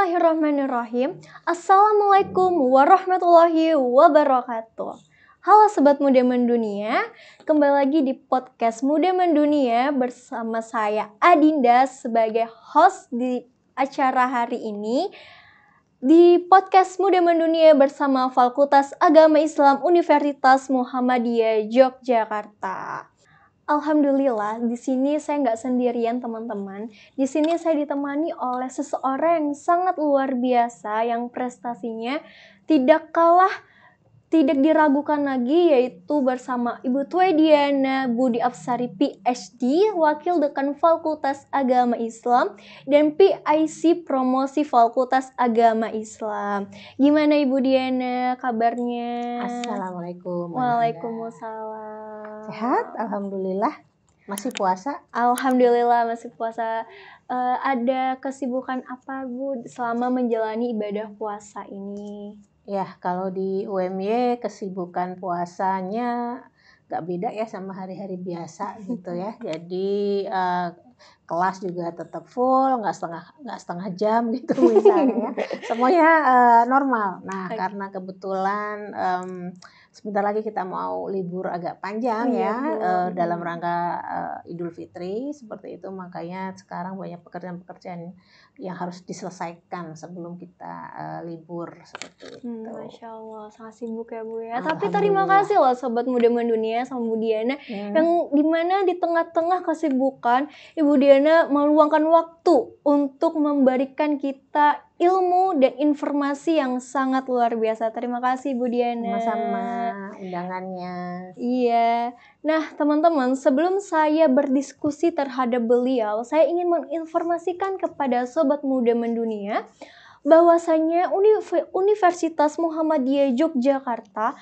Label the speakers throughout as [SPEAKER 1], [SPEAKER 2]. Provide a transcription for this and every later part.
[SPEAKER 1] Bismillahirrahmanirrahim. Assalamualaikum warahmatullahi wabarakatuh. Halo Sobat Muda Mendunia, kembali lagi di podcast Muda Mendunia bersama saya Adinda sebagai host di acara hari ini. Di podcast Muda Mendunia bersama Fakultas Agama Islam Universitas Muhammadiyah Yogyakarta. Alhamdulillah, di sini saya nggak sendirian teman-teman. Di sini saya ditemani oleh seseorang yang sangat luar biasa, yang prestasinya tidak diragukan lagi, yaitu bersama Ibu Twediana Budi Afsari PhD, Wakil Dekan Fakultas Agama Islam, dan PIC Promosi Fakultas Agama Islam. Gimana Ibu Diana kabarnya?
[SPEAKER 2] Assalamualaikum.
[SPEAKER 1] Waalaikumsalam.
[SPEAKER 2] Sehat, alhamdulillah. Masih puasa?
[SPEAKER 1] Alhamdulillah masih puasa. Ada kesibukan apa Bu selama menjalani ibadah puasa ini?
[SPEAKER 2] Ya, kalau di UMY kesibukan puasanya gak beda ya sama hari-hari biasa gitu ya. Jadi kelas juga tetap full, nggak setengah jam gitu misalnya. Semuanya normal. Nah, karena kebetulan sebentar lagi kita mau libur agak panjang dalam rangka Idul Fitri seperti itu, makanya sekarang banyak pekerjaan-pekerjaan yang harus diselesaikan sebelum kita libur seperti itu.
[SPEAKER 1] Masya Allah, sangat sibuk ya Bu ya. Tapi terima kasih loh Sobat Muda Mendunia sama Bu Diana yang dimana di tengah-tengah kesibukan Ibu Diana meluangkan waktu untuk memberikan kita ilmu dan informasi yang sangat luar biasa. Terima kasih Bu Diana.
[SPEAKER 2] Sama-sama undangannya.
[SPEAKER 1] Iya. Nah teman-teman, sebelum saya berdiskusi terhadap beliau, saya ingin menginformasikan kepada Sobat Muda Mendunia bahwasanya Universitas Muhammadiyah Yogyakarta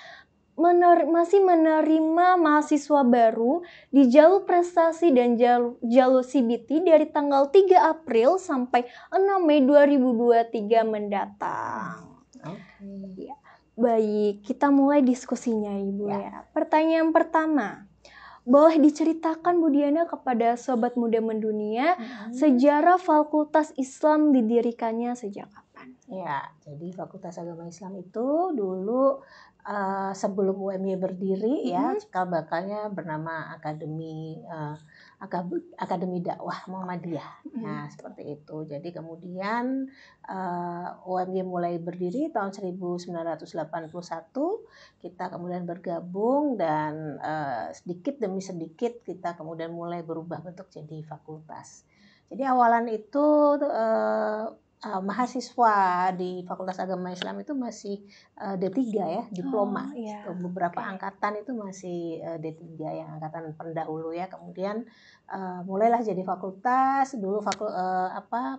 [SPEAKER 1] masih menerima mahasiswa baru di jalur prestasi dan jalur CBT dari tanggal 3 April sampai 6 Mei 2023 mendatang.
[SPEAKER 2] Oke.
[SPEAKER 1] Ya. Baik, kita mulai diskusinya Ibu ya. Pertanyaan pertama, boleh diceritakan Bu Diana kepada Sobat Muda Mendunia sejarah Fakultas Islam didirikannya sejak kapan?
[SPEAKER 2] Ya, jadi Fakultas Agama Islam itu dulu sebelum UMY berdiri ya, cikal bakalnya bernama Akademi Dakwah Muhammadiyah. Nah, seperti itu. Jadi kemudian UMY mulai berdiri tahun 1981, kita kemudian bergabung dan sedikit demi sedikit kita kemudian mulai berubah bentuk jadi fakultas. Jadi awalan itu mahasiswa di Fakultas Agama Islam itu masih D3 ya, diploma. Beberapa angkatan itu masih D3 yang angkatan pendahulu ya. Kemudian mulailah jadi fakultas. Dulu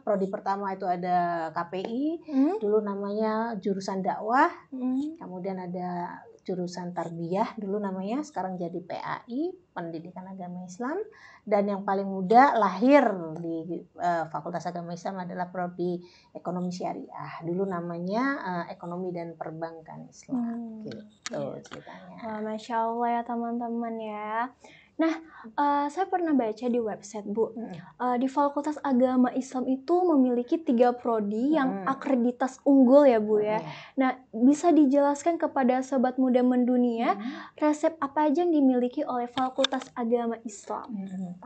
[SPEAKER 2] prodi pertama itu ada KPI, dulu namanya jurusan dakwah. Kemudian ada jurusan tarbiyah dulu namanya, sekarang jadi PAI, Pendidikan Agama Islam. Dan yang paling muda lahir di Fakultas Agama Islam adalah prodi Ekonomi Syariah. Dulu namanya Ekonomi dan Perbankan Islam. Gitu ceritanya.
[SPEAKER 1] Wah, Masya Allah ya teman-teman ya. Nah, saya pernah baca di website Bu, di Fakultas Agama Islam itu memiliki 3 prodi yang akreditas unggul ya Bu ya. Nah, bisa dijelaskan kepada Sobat Muda Mendunia resep apa aja yang dimiliki oleh Fakultas Agama Islam?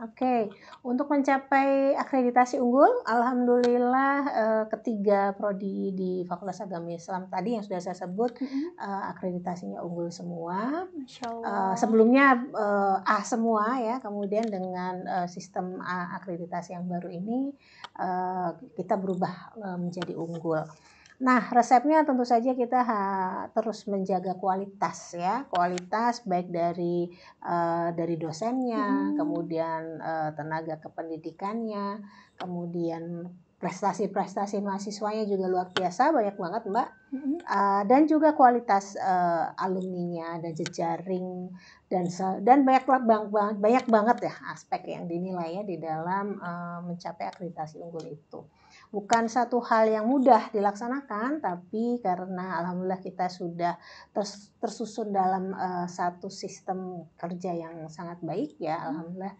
[SPEAKER 2] Oke, untuk mencapai akreditasi unggul, alhamdulillah ketiga prodi di Fakultas Agama Islam tadi yang sudah saya sebut akreditasinya unggul semua.
[SPEAKER 1] Masya Allah.
[SPEAKER 2] Sebelumnya A semua ya, kemudian dengan sistem akreditasi yang baru ini kita berubah menjadi unggul. Nah, resepnya tentu saja kita terus menjaga kualitas ya, kualitas baik dari dosennya, kemudian tenaga kependidikannya, kemudian prestasi-prestasi mahasiswanya juga luar biasa, banyak banget Mbak. Dan juga kualitas alumninya, dan jejaring dan banyak banget ya aspek yang dinilai ya di dalam mencapai akreditasi unggul itu. bukan satu hal yang mudah dilaksanakan, tapi karena alhamdulillah kita sudah tersusun dalam satu sistem kerja yang sangat baik ya, alhamdulillah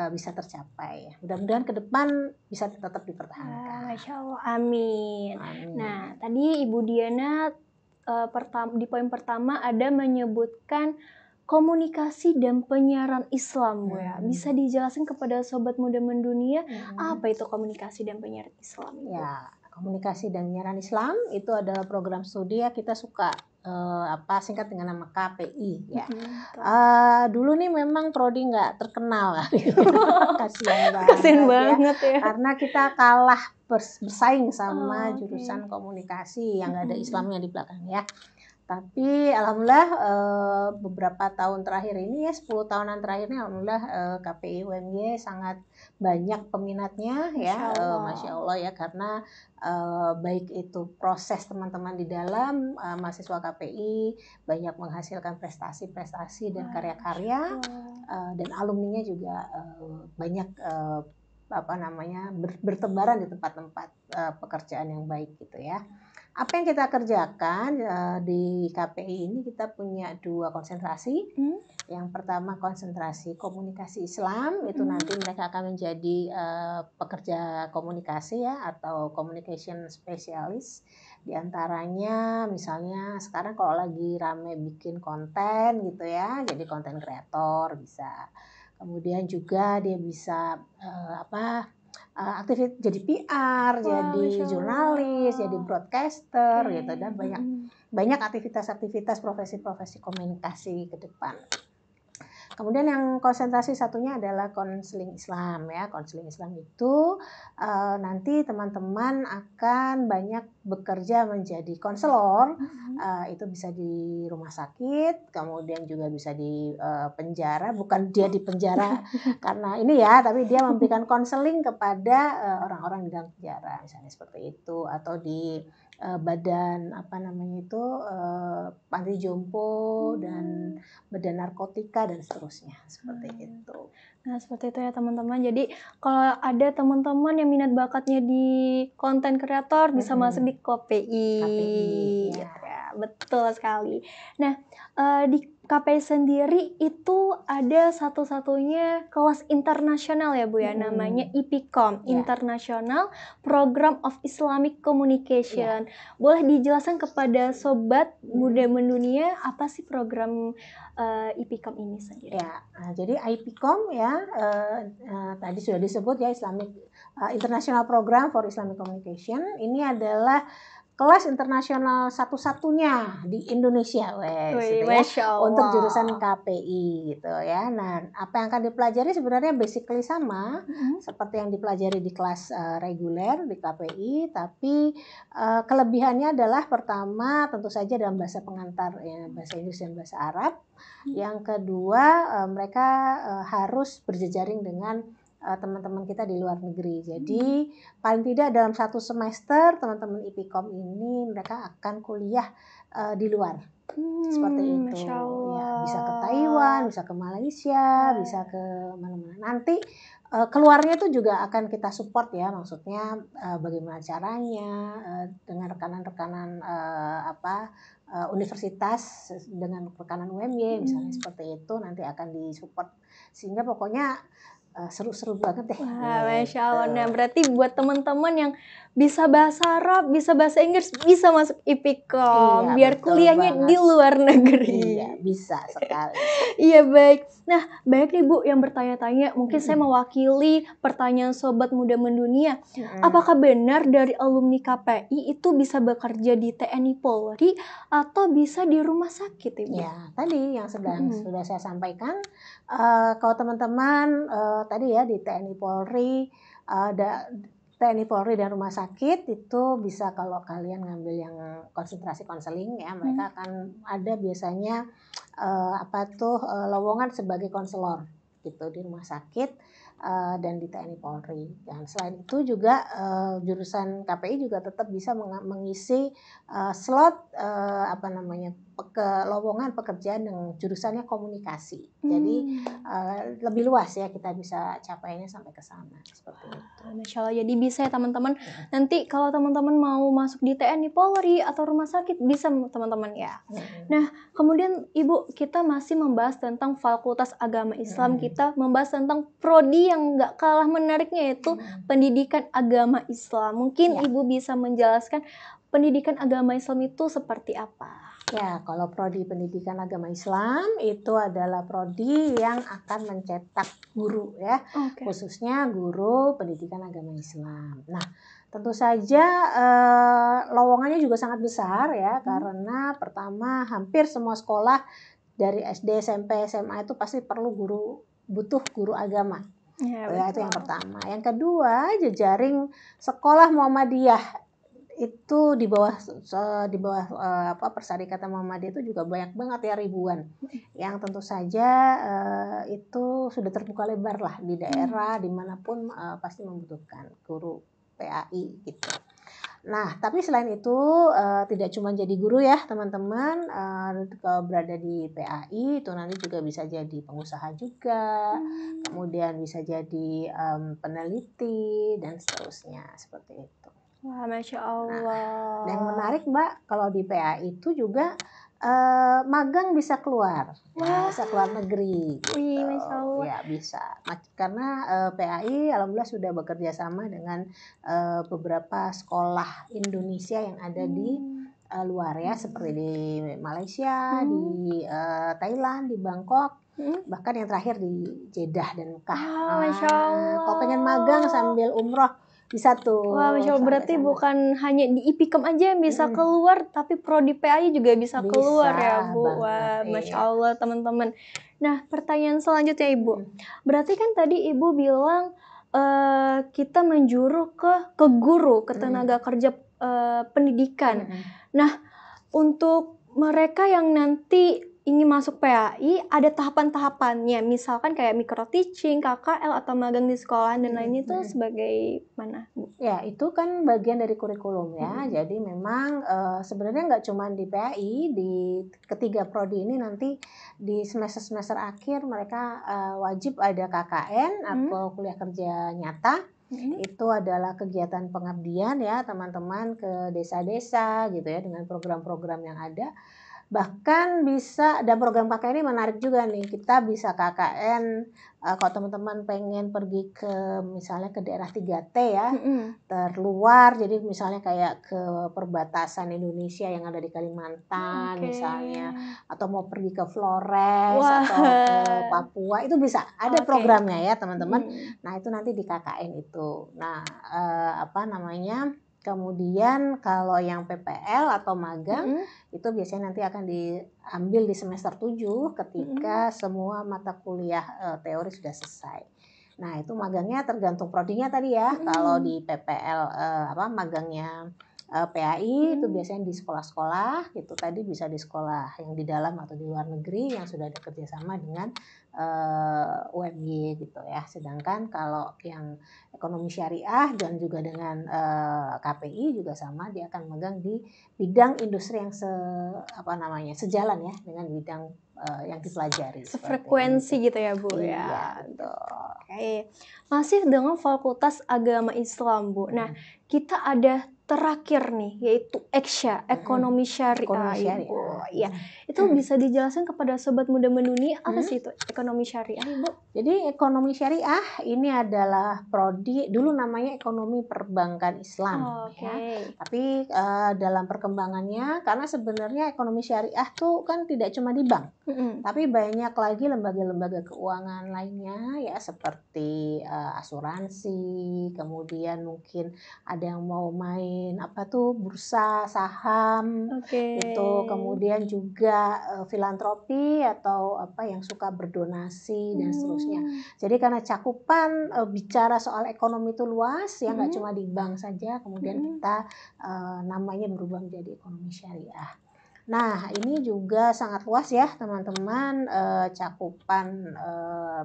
[SPEAKER 2] bisa tercapai. Mudah-mudahan ke depan bisa tetap dipertahankan.
[SPEAKER 1] Masya Allah, amin.
[SPEAKER 2] Amin.
[SPEAKER 1] Nah, tadi Ibu Diana di poin pertama ada menyebutkan komunikasi dan penyiaran Islam, Bu ya. Bisa dijelaskan kepada sobat muda mendunia apa itu komunikasi dan penyiaran Islam, Ibu?
[SPEAKER 2] Ya, komunikasi dan penyiaran Islam itu adalah program studi ya, kita suka singkat dengan nama KPI ya. Dulu nih memang prodi nggak terkenal lah. Kasian banget ya. Karena kita kalah bersaing sama jurusan komunikasi yang nggak ada Islamnya di belakang ya. Tapi alhamdulillah beberapa tahun terakhir ini ya, 10 tahunan terakhir ini alhamdulillah KPI UMY sangat banyak peminatnya ya, Masya Allah ya, karena baik itu proses teman-teman di dalam mahasiswa KPI banyak menghasilkan prestasi-prestasi dan karya-karya, dan alumninya juga banyak bertebaran di tempat-tempat pekerjaan yang baik gitu ya. Apa yang kita kerjakan di KPI ini, kita punya 2 konsentrasi. Yang pertama konsentrasi komunikasi Islam, itu nanti mereka akan menjadi pekerja komunikasi ya, atau communication specialist. Di antaranya misalnya sekarang kalau lagi rame bikin konten gitu ya, jadi content creator bisa. Kemudian juga dia bisa aktif jadi PR, jadi jurnalis, jadi broadcaster gitu, dan banyak aktivitas-aktivitas profesi-profesi komunikasi ke depan. Kemudian yang konsentrasi satunya adalah konseling Islam ya. Konseling Islam itu nanti teman-teman akan banyak bekerja menjadi konselor. Itu bisa di rumah sakit, kemudian juga bisa di penjara. Bukan dia di penjara karena ini ya, tapi dia memberikan konseling kepada orang-orang di dalam penjara, misalnya seperti itu, atau di badan panti jompo dan badan narkotika dan seterusnya, seperti itu.
[SPEAKER 1] Nah, seperti itu ya teman-teman. Jadi kalau ada teman-teman yang minat bakatnya di konten kreator bisa masuk di KPI. Ya, betul sekali. Nah, di KPI sendiri itu ada satu-satunya kelas internasional ya Bu ya, namanya IPCOM, International Program of Islamic Communication. Boleh dijelaskan kepada sobat muda mendunia apa sih program IPCOM ini sendiri?
[SPEAKER 2] Ya, jadi IPCOM ya tadi sudah disebut ya, Islamic International Program for Islamic Communication. Ini adalah kelas internasional satu-satunya di Indonesia, untuk jurusan KPI gitu ya. Nah, apa yang akan dipelajari sebenarnya basically sama seperti yang dipelajari di kelas reguler di KPI, tapi kelebihannya adalah pertama tentu saja dalam bahasa pengantar ya, bahasa Inggris dan bahasa Arab. Yang kedua mereka harus berjejaring dengan teman-teman kita di luar negeri. Jadi paling tidak dalam 1 semester teman-teman IPCOM ini mereka akan kuliah di luar. Seperti itu. Ya, bisa ke Taiwan, bisa ke Malaysia, bisa ke mana-mana. Nanti keluarnya itu juga akan kita support ya, maksudnya bagaimana caranya dengan rekanan-rekanan universitas dengan rekanan UMY misalnya seperti itu, nanti akan disupport sehingga pokoknya seru-seru banget deh.
[SPEAKER 1] Masya Allah. Nah, berarti buat teman-teman yang bisa bahasa Arab, bisa bahasa Inggris, bisa masuk IPCOM biar kuliahnya di luar negeri.
[SPEAKER 2] Iya, bisa sekali.
[SPEAKER 1] Iya, baik. Nah, banyak nih Bu yang bertanya-tanya, mungkin saya mewakili pertanyaan sobat muda mendunia. Apakah benar dari alumni KPI itu bisa bekerja di TNI Polri atau bisa di rumah sakit, Ibu?
[SPEAKER 2] Ya, tadi yang sudah saya sampaikan, kalau teman-teman tadi ya di TNI Polri, TNI Polri dan rumah sakit itu bisa, kalau kalian ngambil yang konsentrasi konseling ya, mereka akan ada biasanya lowongan sebagai konselor gitu di rumah sakit dan di TNI Polri. Dan selain itu juga jurusan KPI juga tetap bisa mengisi slot lowongan pekerjaan yang jurusannya komunikasi. Jadi lebih luas ya, kita bisa capainya sampai ke sana seperti itu.
[SPEAKER 1] Masya Allah, jadi bisa ya teman-teman. Nanti kalau teman-teman mau masuk di TNI Polri atau rumah sakit bisa teman-teman ya. Nah, kemudian Ibu, kita masih membahas tentang Fakultas Agama Islam, kita membahas tentang prodi yang nggak kalah menariknya, yaitu pendidikan agama Islam. Mungkin Ibu bisa menjelaskan pendidikan agama Islam itu seperti apa?
[SPEAKER 2] Ya, kalau prodi pendidikan agama Islam itu adalah prodi yang akan mencetak guru ya, khususnya guru pendidikan agama Islam. Nah, tentu saja lowongannya juga sangat besar ya, karena pertama hampir semua sekolah dari SD, SMP, SMA itu pasti butuh guru agama. Ya, itu yang pertama. Yang kedua, jejaring sekolah Muhammadiyah itu di bawah Persyarikatan Muhammadiyah itu juga banyak banget ya, ribuan, yang tentu saja itu sudah terbuka lebar lah di daerah dimanapun pasti membutuhkan guru PAI gitu. Nah, tapi selain itu tidak cuma jadi guru ya teman-teman, kalau berada di PAI itu nanti juga bisa jadi pengusaha juga, kemudian bisa jadi peneliti dan seterusnya seperti itu.
[SPEAKER 1] Wah, Masya Allah.
[SPEAKER 2] Nah, yang menarik Mbak, kalau di PAI itu juga magang bisa keluar, bisa keluar negeri. Gitu.
[SPEAKER 1] Masya Allah.
[SPEAKER 2] Ya bisa, karena PAI alhamdulillah sudah bekerja sama dengan beberapa sekolah Indonesia yang ada di luar ya, seperti di Malaysia, di Thailand, di Bangkok. Bahkan yang terakhir di Jeddah dan Mekah.
[SPEAKER 1] Masya Allah.
[SPEAKER 2] Kalau pengen magang sambil umroh bisa tuh.
[SPEAKER 1] Wah, Masya Allah, berarti bukan hanya di IPIKEM aja yang bisa keluar, tapi prodi PAI juga bisa keluar ya Bu. Wah, Masya Allah teman-teman. Nah, pertanyaan selanjutnya Ibu, berarti kan tadi Ibu bilang kita menjuru ke guru, ke tenaga kerja pendidikan. Nah, untuk mereka yang nanti ingin masuk PAI, ada tahapan-tahapannya, misalkan kayak micro teaching, KKL atau magang di sekolahan dan lainnya itu sebagai mana, Bu?
[SPEAKER 2] Ya, itu kan bagian dari kurikulum ya. Jadi memang sebenarnya nggak cuma di PAI, di ketiga prodi ini nanti di semester-semester akhir mereka wajib ada KKN atau kuliah kerja nyata. Itu adalah kegiatan pengabdian ya teman-teman ke desa-desa gitu ya, dengan program-program yang ada. Bahkan bisa, dan program KKN ini menarik juga nih, kita bisa KKN kalau teman-teman pengen pergi ke misalnya ke daerah 3T ya, terluar, jadi misalnya kayak ke perbatasan Indonesia yang ada di Kalimantan misalnya, atau mau pergi ke Flores atau ke Papua, itu bisa, ada programnya ya teman-teman. Nah itu nanti di KKN itu. Nah kemudian kalau yang PPL atau magang itu biasanya nanti akan diambil di semester 7 ketika semua mata kuliah teori sudah selesai. Nah, itu magangnya tergantung prodinya tadi ya. Kalau di PPL magangnya PAI itu biasanya di sekolah-sekolah, itu tadi bisa di sekolah yang di dalam atau di luar negeri yang sudah ada kerjasama dengan UMY gitu ya. Sedangkan kalau yang ekonomi syariah dan juga dengan KPI juga sama, dia akan magang di bidang industri yang sejalan ya dengan bidang yang dipelajari.
[SPEAKER 1] Sefrekuensi gitu ya Bu.
[SPEAKER 2] Iya, betul.
[SPEAKER 1] Oke. Masih dengan Fakultas Agama Islam Bu. Nah, kita ada terakhir nih, yaitu EKSYA, Ekonomi Syariah, Ibu. Iya. Itu bisa dijelaskan kepada Sobat Muda Mendunia, apa sih itu Ekonomi Syariah, Ibu?
[SPEAKER 2] Jadi Ekonomi Syariah ini adalah prodi, dulu namanya Ekonomi Perbankan Islam. Ya. Tapi dalam perkembangannya, karena sebenarnya Ekonomi Syariah tuh kan tidak cuma di bank, tapi banyak lagi lembaga-lembaga keuangan lainnya ya, seperti asuransi, kemudian mungkin ada yang mau main bursa saham, itu kemudian juga filantropi atau yang suka berdonasi dan seterusnya. Jadi karena cakupan bicara soal ekonomi itu luas ya, nggak cuma di bank saja, kemudian kita namanya berubah menjadi Ekonomi Syariah. Nah, ini juga sangat luas ya teman-teman, cakupan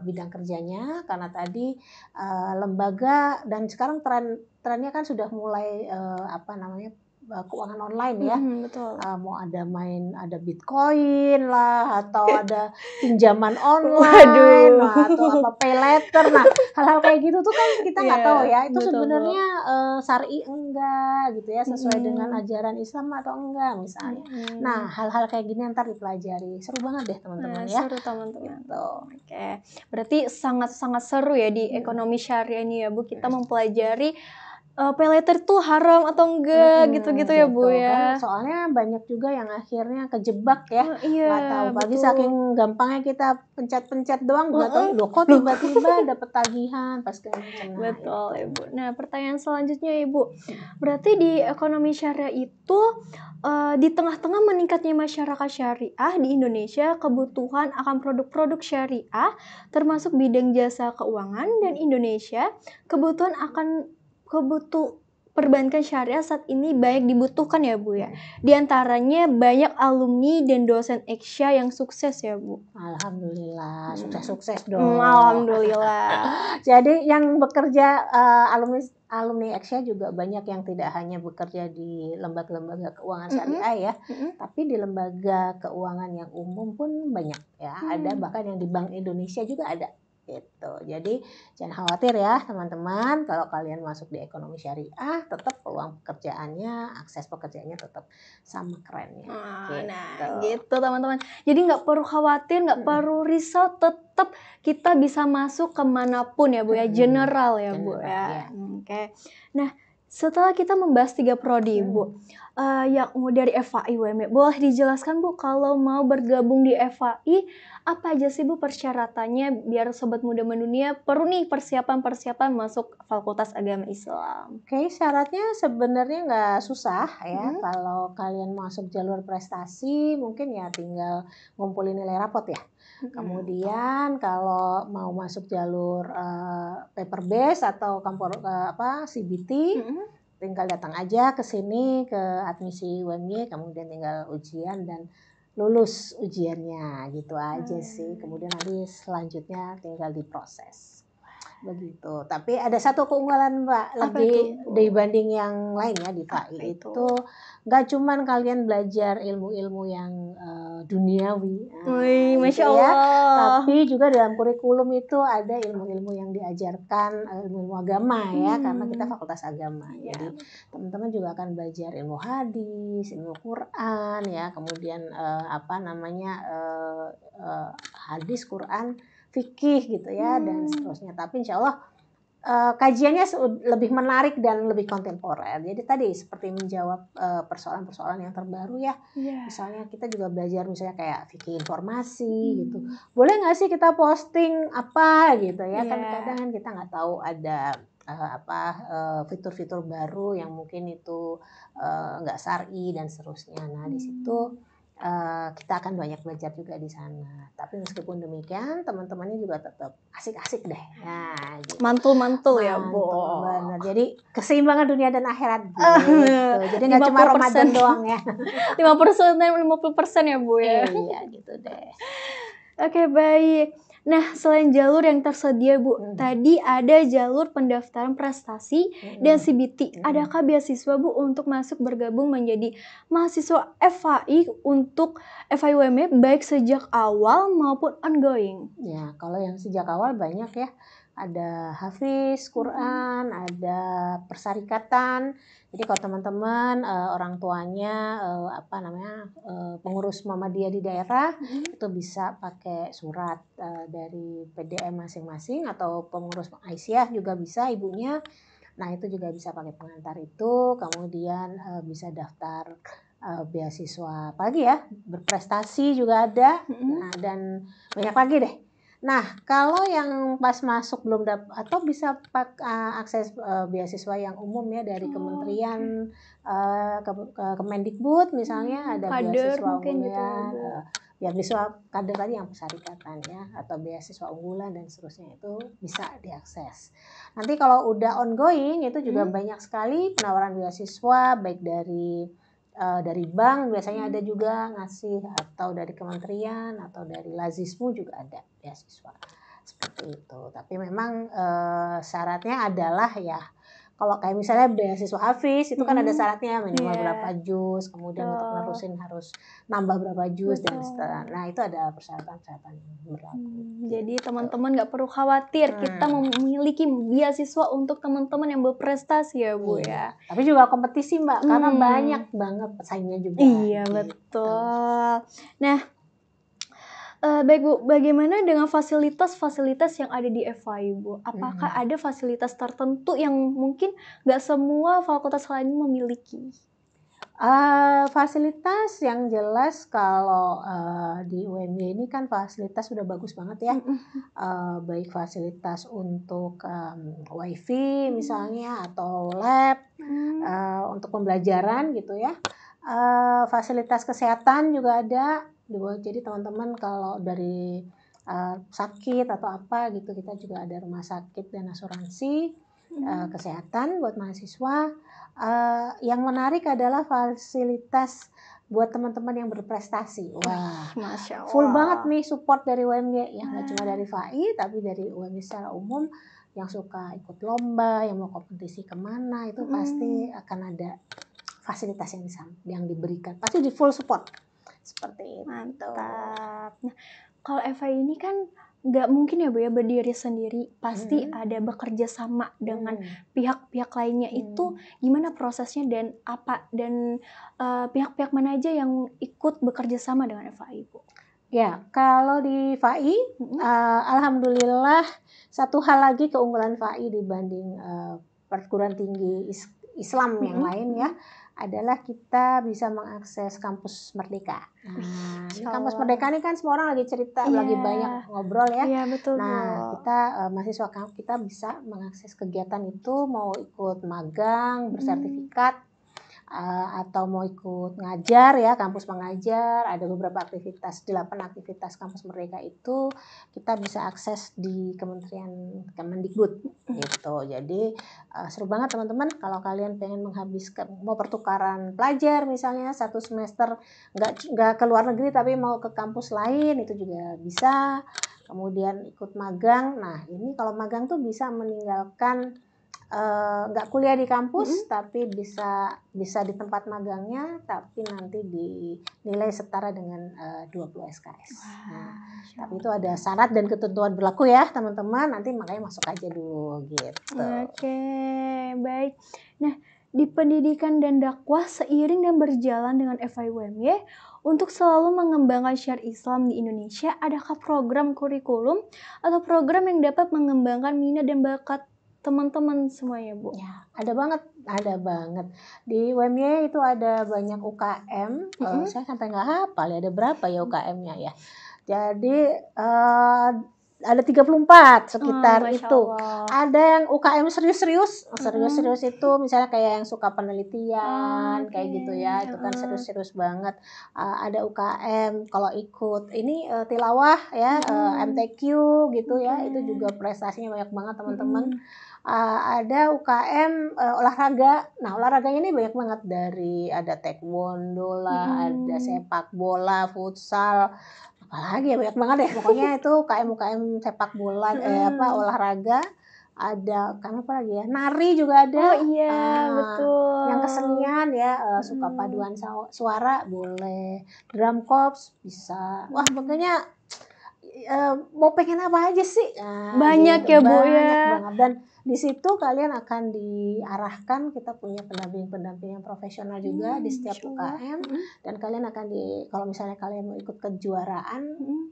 [SPEAKER 2] bidang kerjanya, karena tadi lembaga, dan sekarang trennya kan sudah mulai keuangan online ya.
[SPEAKER 1] Betul.
[SPEAKER 2] Mau ada Bitcoin lah, atau ada pinjaman online, atau apa pay later. Nah, hal-hal kayak gitu tuh kan kita nggak tahu ya, itu sebenarnya syar'i enggak gitu ya, sesuai dengan ajaran Islam atau enggak misalnya. Nah, hal-hal kayak gini ntar dipelajari. Seru banget deh teman-teman ya.
[SPEAKER 1] Seru teman-teman.
[SPEAKER 2] Gitu.
[SPEAKER 1] Oke. Berarti sangat-sangat seru ya di ekonomi syariah ini ya Bu, kita mempelajari pay later tuh haram atau enggak gitu-gitu ya Bu ya.
[SPEAKER 2] Kan soalnya banyak juga yang akhirnya kejebak ya, nggak tahu. Pagi
[SPEAKER 1] Betul.
[SPEAKER 2] saking gampangnya kita pencet-pencet doang, nggak tahu loh kok tiba-tiba dapet tagihan pas kena.
[SPEAKER 1] Betul Ibu. Nah, pertanyaan selanjutnya Ibu, berarti di ekonomi syariah itu di tengah-tengah meningkatnya masyarakat syariah di Indonesia, kebutuhan akan produk-produk syariah termasuk bidang jasa keuangan, dan Indonesia kebutuhan perbankan syariah saat ini banyak dibutuhkan ya Bu ya. Di antaranya banyak alumni dan dosen Eksya yang sukses ya Bu.
[SPEAKER 2] Alhamdulillah, sukses dong.
[SPEAKER 1] Alhamdulillah.
[SPEAKER 2] Jadi yang bekerja alumni Eksya juga banyak yang tidak hanya bekerja di lembaga-lembaga keuangan syariah ya, tapi di lembaga keuangan yang umum pun banyak ya. Ada bahkan yang di Bank Indonesia juga ada. Gitu. Jadi jangan khawatir ya teman-teman, kalau kalian masuk di ekonomi syariah tetap peluang pekerjaannya, akses pekerjaannya tetap sama kerennya.
[SPEAKER 1] Nah gitu teman-teman, jadi nggak perlu khawatir, nggak perlu risau, tetap kita bisa masuk kemanapun ya Bu ya, general ya Bu ya. Oke. Nah, setelah kita membahas 3 prodi Bu, yang dari FAI UMY, boleh dijelaskan Bu kalau mau bergabung di FAI apa aja sih Bu persyaratannya biar Sobat Muda Mendunia perlu nih persiapan masuk Fakultas Agama Islam?
[SPEAKER 2] Oke, syaratnya sebenarnya nggak susah ya. Kalau kalian masuk jalur prestasi mungkin ya tinggal ngumpulin nilai rapot ya. Kemudian kalau mau masuk jalur paper base atau CBT, tinggal datang aja ke sini ke admisi UMY, kemudian tinggal ujian dan lulus ujiannya gitu aja sih. Kemudian nanti selanjutnya tinggal diproses begitu. Tapi ada satu keunggulan Mbak, lebih dibanding yang lain ya di FAI itu nggak cuman kalian belajar ilmu-ilmu yang duniawi,
[SPEAKER 1] Masya
[SPEAKER 2] gitu
[SPEAKER 1] Allah
[SPEAKER 2] ya, tapi juga dalam kurikulum itu ada ilmu-ilmu yang diajarkan, ilmu agama ya, karena kita fakultas agama. Jadi teman-teman juga akan belajar ilmu hadis, ilmu Quran ya, kemudian hadis, Quran, fikih gitu ya, dan seterusnya. Tapi insya Allah kajiannya lebih menarik dan lebih kontemporer. Jadi tadi seperti menjawab persoalan-persoalan yang terbaru ya. Misalnya kita juga belajar misalnya kayak fikih informasi gitu. Boleh nggak sih kita posting apa gitu ya? Kan kadang kita nggak tahu ada fitur-fitur baru yang mungkin itu nggak syar'i dan seterusnya. Nah di situ kita akan banyak belajar juga di sana. Tapi meskipun demikian, teman-temannya juga tetap asik-asik deh. Nah, gitu.
[SPEAKER 1] Mantul ya Bu.
[SPEAKER 2] Benar. Jadi keseimbangan dunia dan akhirat gitu. Jadi nggak cuma Ramadan doang ya.
[SPEAKER 1] 50% dan 50% ya Bu ya.
[SPEAKER 2] Iya gitu deh.
[SPEAKER 1] Oke, baik. Nah, selain jalur yang tersedia Bu, tadi ada jalur pendaftaran prestasi dan CBT. Adakah beasiswa Bu untuk masuk bergabung menjadi mahasiswa FAI untuk FAI UMY baik sejak awal maupun ongoing?
[SPEAKER 2] Ya, kalau yang sejak awal banyak ya. Ada hafiz Quran, ada persyarikatan. Jadi kalau teman-teman orang tuanya pengurus Muhammadiyah di daerah itu bisa pakai surat dari PDM masing-masing, atau pengurus Aisyah juga bisa ibunya. Nah itu juga bisa pakai pengantar itu. Kemudian bisa daftar beasiswa pagi ya, berprestasi juga ada. Nah, dan banyak lagi deh. Nah, kalau yang pas masuk belum dapat atau bisa akses beasiswa yang umum ya dari kementerian Kemendikbud misalnya, ada beasiswa unggulan, beasiswa kader tadi yang persyarikatan ya, atau beasiswa unggulan dan seterusnya, itu bisa diakses. Nanti kalau udah ongoing itu juga banyak sekali penawaran beasiswa, baik dari bank biasanya ada juga ngasih, atau dari kementerian, atau dari Lazismu juga ada beasiswa seperti itu. Tapi memang syaratnya adalah ya kalau kayak misalnya beasiswa Hafiz itu kan ada syaratnya minimal berapa juz, kemudian untuk nerusin harus nambah berapa juz dan setelah. Nah itu ada persyaratan-persyaratan yang berlaku.
[SPEAKER 1] Jadi teman-teman nggak perlu khawatir, kita memiliki beasiswa untuk teman-teman yang berprestasi ya Bu ya.
[SPEAKER 2] Tapi juga kompetisi Mbak, karena banyak banget pesaingnya juga.
[SPEAKER 1] Iya betul. Nah, baik Bu, bagaimana dengan fasilitas-fasilitas yang ada di FAI Bu? Apakah ada fasilitas tertentu yang mungkin nggak semua fakultas lain memiliki?
[SPEAKER 2] Fasilitas yang jelas kalau di UMY ini kan fasilitas sudah bagus banget ya. Baik fasilitas untuk wifi misalnya atau lab untuk pembelajaran gitu ya. Fasilitas kesehatan juga ada. Jadi teman-teman kalau dari sakit atau apa gitu, kita juga ada rumah sakit dan asuransi kesehatan buat mahasiswa. Yang menarik adalah fasilitas buat teman-teman yang berprestasi. Wah,
[SPEAKER 1] Masya Allah.
[SPEAKER 2] Full banget nih support dari UMY ya, nggak cuma dari FAI tapi dari UMY secara umum. Yang suka ikut lomba, yang mau kompetisi kemana itu pasti akan ada fasilitas yang diberikan, pasti di full support seperti itu.
[SPEAKER 1] Mantap. Nah, kalau FAI ini kan nggak mungkin ya Bu ya berdiri sendiri, pasti ada bekerja sama dengan pihak-pihak lainnya. Itu gimana prosesnya dan pihak-pihak mana aja yang ikut bekerja sama dengan FAI Bu?
[SPEAKER 2] Ya, kalau di FAI, alhamdulillah satu hal lagi keunggulan FAI dibanding perguruan tinggi Islam yang lain ya, adalah kita bisa mengakses kampus Merdeka. Nah, ini kampus Merdeka ini kan semua orang lagi cerita, lagi banyak ngobrol ya.
[SPEAKER 1] Iya, betul,
[SPEAKER 2] nah, kita mahasiswa kita bisa mengakses kegiatan itu, mau ikut magang, bersertifikat, atau mau ikut ngajar ya, kampus mengajar. Ada beberapa aktivitas, 8 aktivitas kampus Merdeka itu kita bisa akses di Kementerian Kemendikbud gitu. Jadi seru banget teman-teman kalau kalian pengen menghabiskan, mau pertukaran pelajar misalnya 1 semester nggak ke luar negeri tapi mau ke kampus lain, itu juga bisa. Kemudian ikut magang. Nah ini kalau magang tuh bisa meninggalkan nggak kuliah di kampus, tapi bisa di tempat magangnya, tapi nanti dinilai setara dengan 20 SKS. Nah, tapi itu ada syarat dan ketentuan berlaku ya teman-teman, nanti makanya masuk aja dulu gitu.
[SPEAKER 1] Oke, baik. Nah, di pendidikan dan dakwah seiring dan berjalan dengan FIUMY, untuk selalu mengembangkan syiar Islam di Indonesia, adakah program kurikulum atau program yang dapat mengembangkan minat dan bakat teman-teman semuanya Bu?
[SPEAKER 2] Ya, ada banget. Di UMY itu ada banyak UKM. Saya sampai nggak hafal ya, ada berapa ya UKM-nya ya. Jadi ada 34 sekitar itu. Ada yang UKM serius-serius itu misalnya kayak yang suka penelitian kayak gitu ya, itu kan serius-serius banget. Ada UKM kalau ikut ini tilawah ya, MTQ gitu ya, itu juga prestasinya banyak banget teman-teman. Ada UKM olahraga. Nah, olahraganya ini banyak banget, dari ada taekwondo lah, ada sepak bola, futsal, apalagi ya banyak banget ya. Pokoknya itu UKM sepak bola olahraga. Ada kan apa lagi ya? Nari juga ada.
[SPEAKER 1] Oh iya, betul.
[SPEAKER 2] Yang kesenian ya, suka paduan suara boleh. Drum corps bisa. Wah, pokoknya mau pengen apa aja sih?
[SPEAKER 1] Banyak
[SPEAKER 2] gitu,
[SPEAKER 1] ya Bu
[SPEAKER 2] banyak
[SPEAKER 1] ya.
[SPEAKER 2] banget. Dan di situ kalian akan diarahkan, kita punya pendamping yang profesional juga di setiap UKM, dan kalian akan kalau misalnya kalian mau ikut kejuaraan,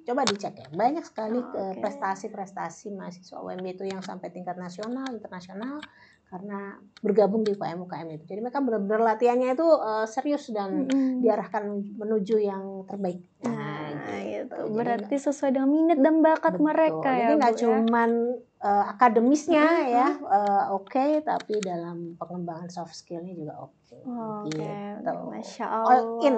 [SPEAKER 2] coba dicek ya, banyak sekali prestasi-prestasi mahasiswa UMY itu yang sampai tingkat nasional, internasional, karena bergabung di UKM itu. Jadi mereka benar-benar latihannya itu serius dan diarahkan menuju yang terbaik.
[SPEAKER 1] Gitu. Berarti sesuai dengan minat dan bakat mereka ya.
[SPEAKER 2] Jadi nggak cuman akademisnya ya, oke, tapi dalam pengembangan soft skillnya juga oke. Gitu.
[SPEAKER 1] Masya Allah.
[SPEAKER 2] All in.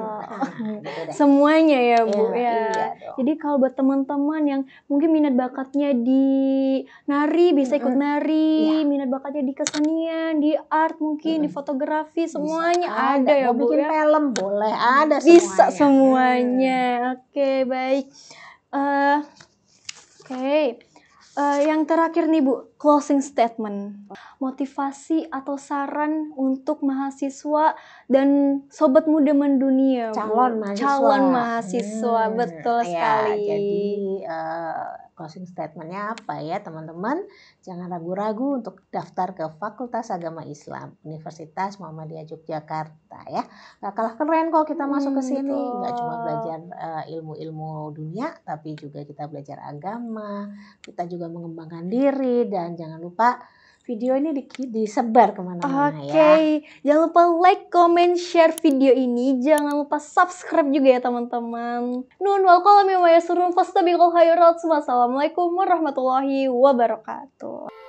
[SPEAKER 1] Gitu deh. Semuanya ya Bu ya.
[SPEAKER 2] Iya
[SPEAKER 1] jadi kalau buat teman-teman yang mungkin minat bakatnya di nari bisa ikut nari, minat bakatnya di kesenian, di art mungkin, di fotografi, semuanya ada ya Bu
[SPEAKER 2] bikin
[SPEAKER 1] ya.
[SPEAKER 2] film boleh, ada semuanya.
[SPEAKER 1] Bisa semuanya. Oke, baik. Yang terakhir nih Bu, closing statement. Motivasi atau saran untuk mahasiswa dan sobat muda mendunia, Bu. Calon mahasiswa, betul sekali.
[SPEAKER 2] Jadi closing statementnya apa ya teman-teman? Jangan ragu-ragu untuk daftar ke Fakultas Agama Islam Universitas Muhammadiyah Yogyakarta ya. Gak kalah keren kok kita masuk ke sini. Gak cuma belajar ilmu-ilmu dunia, tapi juga kita belajar agama. Kita juga mengembangkan diri, dan jangan lupa video ini disebar kemana-mana ya.
[SPEAKER 1] Oke, jangan lupa like, comment, share video ini. Jangan lupa subscribe juga ya teman-teman. Nun wal qalam wa yasurun fastabiqul khairat. Wassalamualaikum warahmatullahi wabarakatuh.